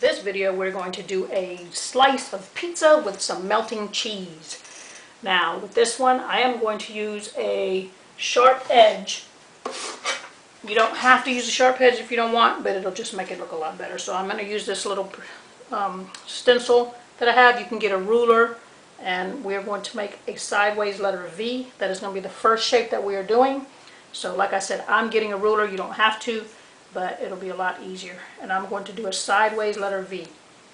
This video we're going to do a slice of pizza with some melting cheese. Now with this one I am going to use a sharp edge. You don't have to use a sharp edge if you don't want, but it'll just make it look a lot better. So I'm going to use this little stencil that I have. You can get a ruler, and we're going to make a sideways letter V. That is going to be the first shape that we are doing. So like I said, I'm getting a ruler. You don't have to, but it'll be a lot easier. And I'm going to do a sideways letter V,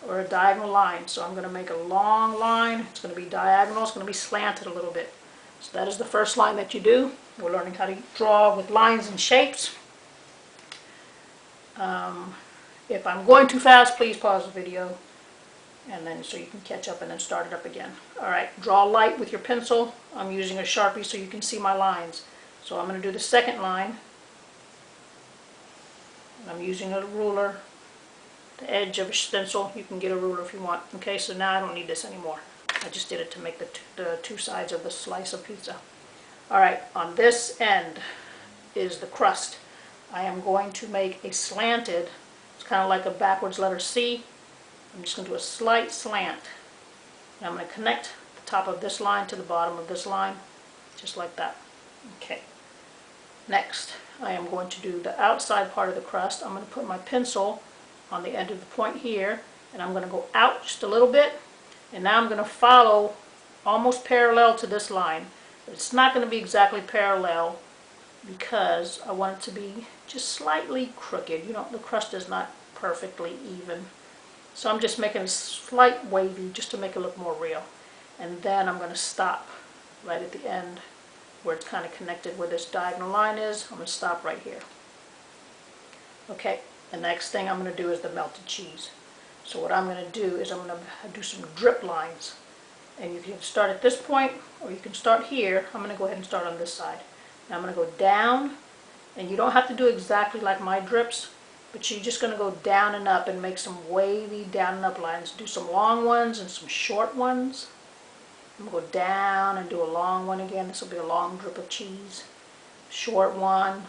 or a diagonal line. So I'm going to make a long line. It's going to be diagonal. It's going to be slanted a little bit. So that is the first line that you do. We're learning how to draw with lines and shapes. If I'm going too fast, please pause the video, and then so you can catch up and then start it up again. Alright, draw light with your pencil. I'm using a Sharpie so you can see my lines. So I'm going to do the second line. I'm using a ruler, the edge of a stencil. You can get a ruler if you want. Okay, so now I don't need this anymore. I just did it to make the two sides of the slice of pizza. Alright, on this end is the crust. I am going to make a slanted, it's kind of like a backwards letter C. I'm just going to do a slight slant. And I'm going to connect the top of this line to the bottom of this line, just like that. Okay. Next, I am going to do the outside part of the crust. I'm going to put my pencil on the end of the point here, and I'm going to go out just a little bit. And now I'm going to follow almost parallel to this line. It's not going to be exactly parallel because I want it to be just slightly crooked. You know, the crust is not perfectly even. So I'm just making a slight wavy just to make it look more real. And then I'm going to stop right at the end where it's kind of connected where this diagonal line is. I'm going to stop right here. Okay, the next thing I'm going to do is the melted cheese. So what I'm going to do is I'm going to do some drip lines. And you can start at this point, or you can start here. I'm going to go ahead and start on this side. Now I'm going to go down, and you don't have to do exactly like my drips, but you're just going to go down and up and make some wavy down and up lines. Do some long ones and some short ones. I'm going to go down and do a long one again. This will be a long drip of cheese. Short one,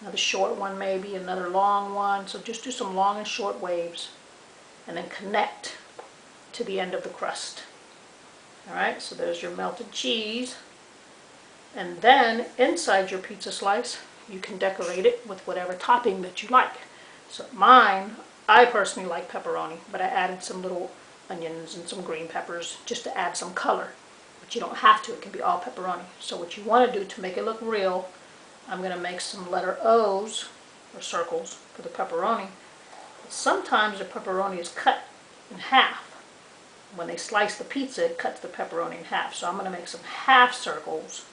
another short one maybe, another long one. So just do some long and short waves, and then connect to the end of the crust. Alright, so there's your melted cheese. And then inside your pizza slice, you can decorate it with whatever topping that you like. So mine, I personally like pepperoni, but I added some little onions and some green peppers just to add some color. But you don't have to, it can be all pepperoni. So what you want to do to make it look real, I'm going to make some letter O's, or circles, for the pepperoni. But sometimes the pepperoni is cut in half. When they slice the pizza, it cuts the pepperoni in half. So I'm going to make some half circles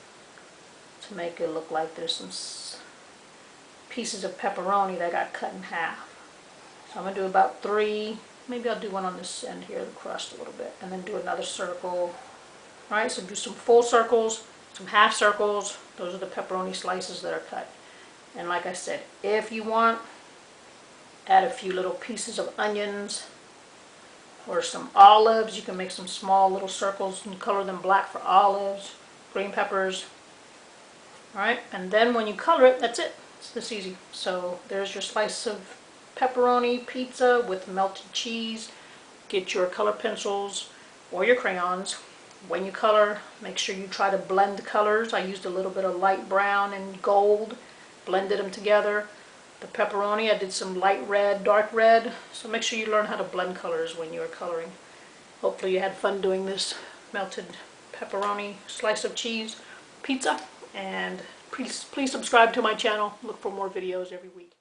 to make it look like there's some pieces of pepperoni that got cut in half. So I'm going to do about 3, maybe I'll do one on this end here, the crust a little bit, and then do another circle. Alright, so do some full circles, some half circles. Those are the pepperoni slices that are cut. And like I said, if you want, add a few little pieces of onions or some olives. You can make some small little circles and color them black for olives, green peppers. Alright, and then when you color it, that's it. It's this easy. So there's your slice of pepperoni pizza with melted cheese. Get your color pencils or your crayons. When you color, make sure you try to blend the colors. I used a little bit of light brown and gold, blended them together. The pepperoni, I did some light red, dark red. So make sure you learn how to blend colors when you are coloring. Hopefully you had fun doing this melted pepperoni slice of cheese pizza. And please subscribe to my channel. Look for more videos every week.